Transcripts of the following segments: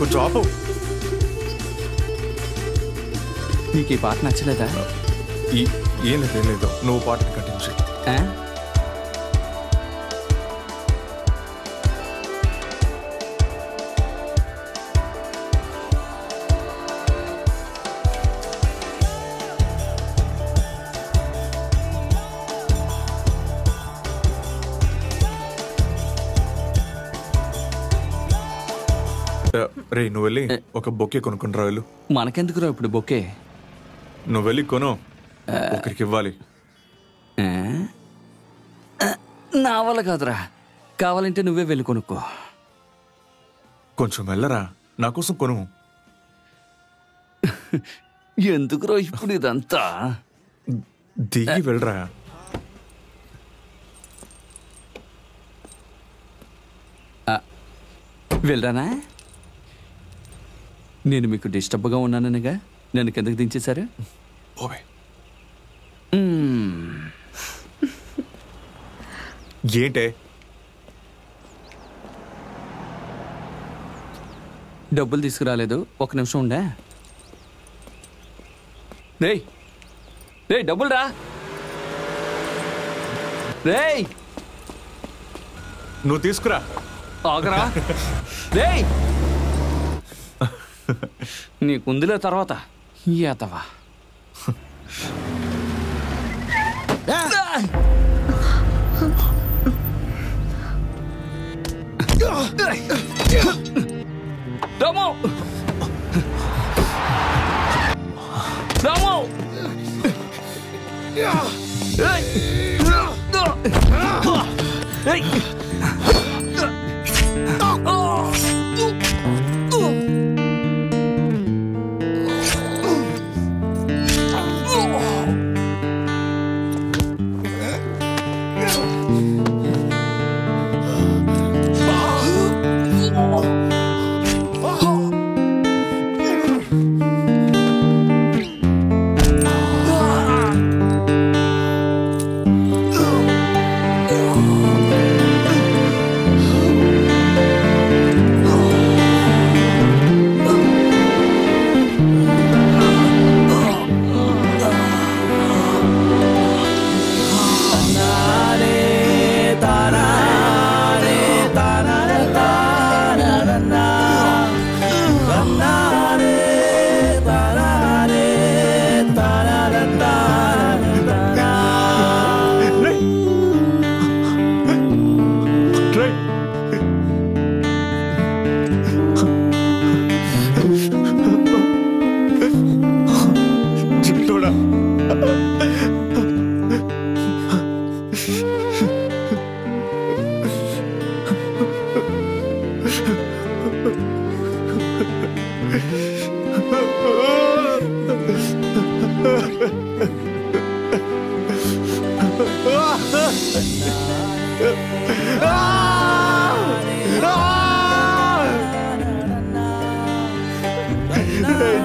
కొంచెం ఆపు. నీకు ఈ పాట నచ్చలేదా? ఏం లేదు, నువ్వు పాటని కంటిన్యూ చేయి. రే నువ్వు వెళ్ళి ఒక బొకే కొనుక్కొని రా. వెళ్ళు. మనకెందుకురా ఇప్పుడు బొకే? నువ్వు వెళ్ళి కొను, ఒకరికి ఇవ్వాలి. నా వల్ల కాదురా, కావాలంటే నువ్వే వెళ్ళి కొనుక్కో. కొంచెం వెళ్ళరా, నా కోసం కొను. ఎందుకురా ఇప్పుడు ఇదంతా? దిగి వెళ్ళరా. వెళ్ళరానా? నేను మీకు డిస్టర్బ్గా ఉన్నాననిగా నన్ను కిందకి దించేశారు. ఏంటే? డబ్బులు తీసుకురాలేదు, ఒక నిమిషం ఉండే. రేయ్ రేయ్ డబ్బులు రా. రేయ్ నువ్వు తీసుకురా. ఆగరా. రేయ్ నీకుందిలే తర్వాత ఏతవా. రాము రాము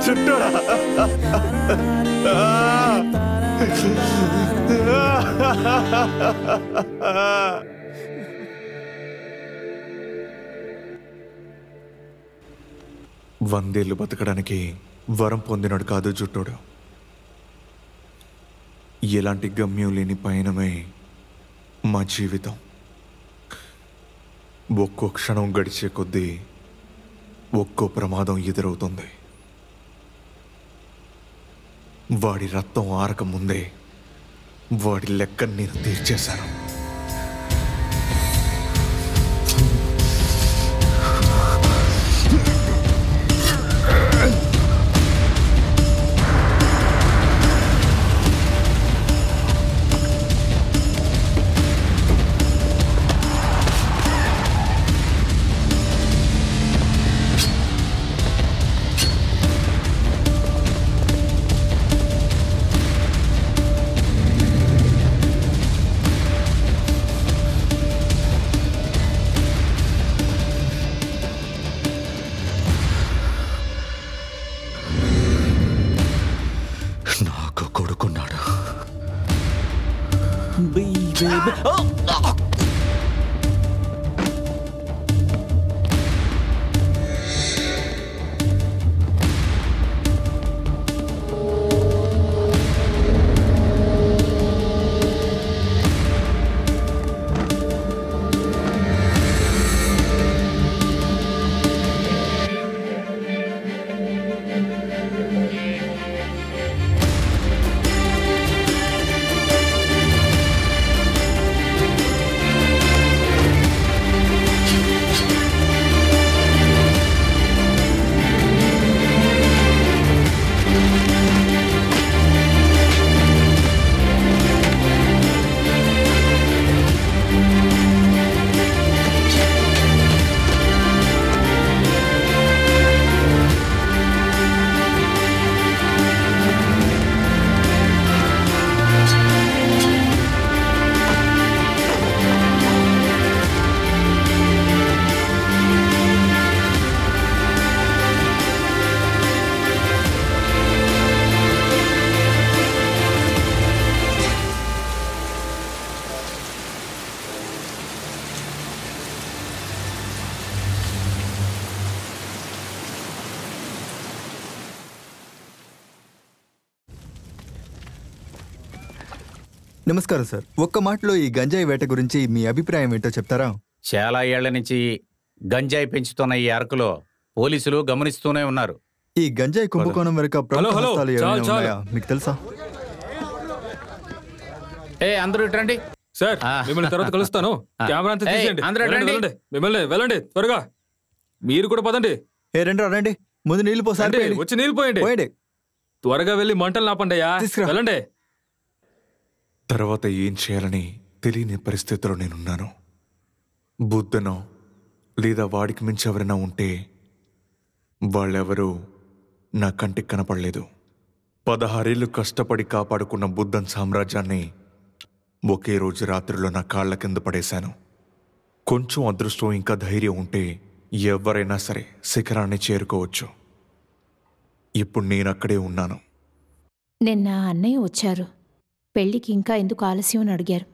చుట్టూరా. వందేళ్లు బతకడానికి వరం పొందినాడు కాదు జుట్టోడు. ఎలాంటి గమ్యం లేని పయనమే మా జీవితం. ఒక్కో క్షణం గడిచే కొద్దీ ఒక్కో ప్రమాదం ఎదురవుతుంది. వాడి రక్తం ఆరక ముందే వాడి లెక్కను నేను తీర్చేశాను. నాకు కొడుకున్నాడు. నమస్కారం సార్. ఒక్క మాటలో ఈ గంజాయి వేట గురించి మీ అభిప్రాయం ఏంటో చెప్తారా? చాలా ఏళ్ల నుంచి గంజాయి పెంచుతున్న ఈ అరకులో పోలీసులు గమనిస్తూనే ఉన్నారు. ఈ గంజాయి కుంభకోణం వెనుక ప్రముఖ హస్తాలు ఏమైనా ఉన్నాయా మీకు తెలుసా? అందరూ ఇట్రండి సార్. మిమ్మల్ని తర్వాత కలుస్తాను. కెమెరా అంతా తీసేయండి. మిమ్మల్ని వెళ్ళండి త్వరగా. మీరు కూడా పదండి. రండి. ముందు నీళ్లు పోసారి వచ్చి నీళ్ళు పోయండి. త్వరగా వెళ్ళి మంటలు నాపండియా. వెళ్ళండి. తర్వాత ఏం చేయాలని తెలియని పరిస్థితిలో నేనున్నాను. బుద్ధనో లేదా వాడికి మించి ఎవరైనా ఉంటే వాళ్ళెవరూ నా కంటికి కనపడలేదు. 16 ఏళ్ళు కష్టపడి కాపాడుకున్న బుద్ధన్ సామ్రాజ్యాన్ని ఒకే రోజు రాత్రిలో నా కాళ్ల కింద పడేశాను. కొంచెం అదృష్టం ఇంకా ధైర్యం ఉంటే ఎవరైనా సరే శిఖరాన్ని చేరుకోవచ్చు. ఇప్పుడు నేనక్కడే ఉన్నాను. నిన్న అన్నయ్య వచ్చారు. పెళ్లికి ఇంకా ఎందుకు ఆలస్యం అని అడిగారు.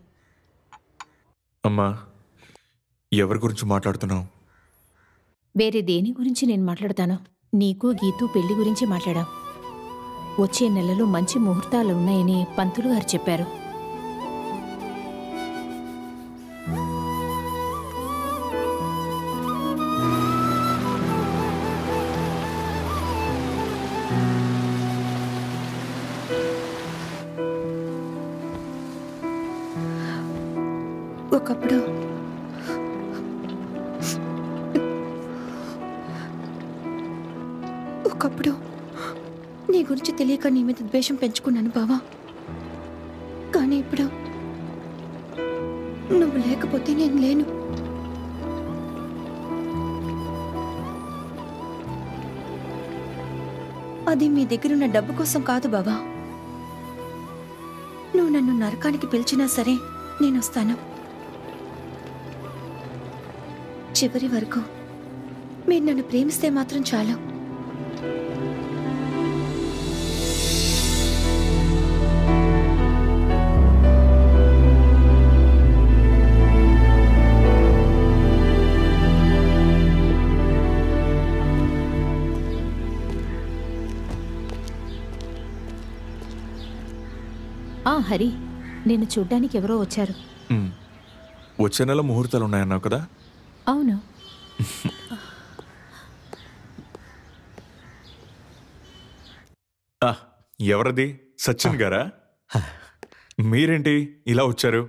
అమ్మా, ఎవరి గురించి మాట్లాడుతున్నావు? వేరే దేని గురించి నేను మాట్లాడతాను? నీకు గీతూ పెళ్లి గురించి మాట్లాడాం. వచ్చే నెలలో మంచి ముహూర్తాలు ఉన్నాయని పంతులు గారు చెప్పారు. ఒకప్పుడు నీ గురించి తెలియక నీ మీద ద్వేషం పెంచుకున్నాను బావా. కానీ ఇప్పుడు నువ్వు లేకపోతే నేను లేను. అది మీ దగ్గరున్న డబ్బు కోసం కాదు బావా. నువ్వు నన్ను నరకానికి పిలిచినా సరే నేను వస్తాను. చివరి వరకు మీరు నన్ను ప్రేమిస్తే మాత్రం చాలు. హరి, నిన్ను చూడ్డానికి ఎవరో వచ్చారు. వచ్చే నెల ముహూర్తాలు ఉన్నాయన్నావు కదా? అవును. ఎవరది? సచిన్ గారా? మీరేంటి ఇలా వచ్చారు?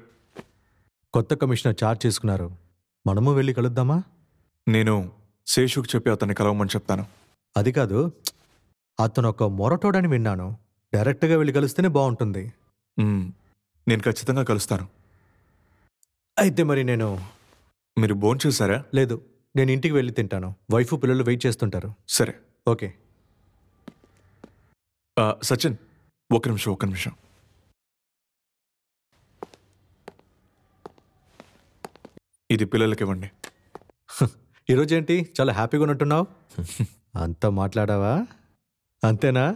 కొత్త కమిషనర్ చార్జ్ చేసుకున్నారు. మనము వెళ్ళి కలుద్దామా? నేను శేషుకు చెప్పి అతన్ని కలవమని చెప్తాను. అది కాదు, అతను ఒక మొరటోడని విన్నాను. డైరెక్ట్గా వెళ్ళి కలిస్తేనే బాగుంటుంది. నేను ఖచ్చితంగా కలుస్తాను. అయితే మరి నేను... మీరు భోంచేశారా? లేదు, నేను ఇంటికి వెళ్ళి తింటాను. వైఫ్ పిల్లలు వెయిట్ చేస్తుంటారు. సరే, ఓకే. సచిన్, ఒక నిమిషం. ఇది పిల్లలకి ఇవ్వండి. ఈరోజేంటి చాలా హ్యాపీగా ఉన్నట్టున్నావు? అంతా మాట్లాడావా? అంతేనా?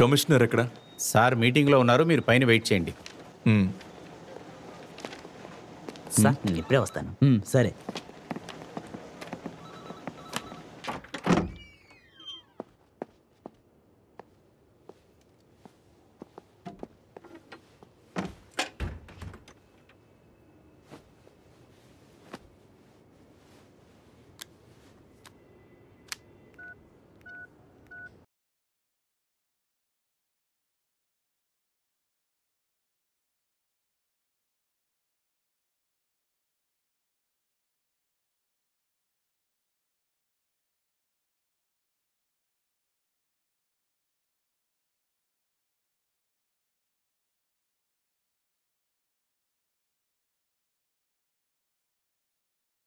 కమిషనర్ ఎక్కడ? సార్ మీటింగ్లో ఉన్నారు, మీరు పైన వెయిట్ చేయండి. సార్ నేను ఇప్పుడే వస్తాను. సరే.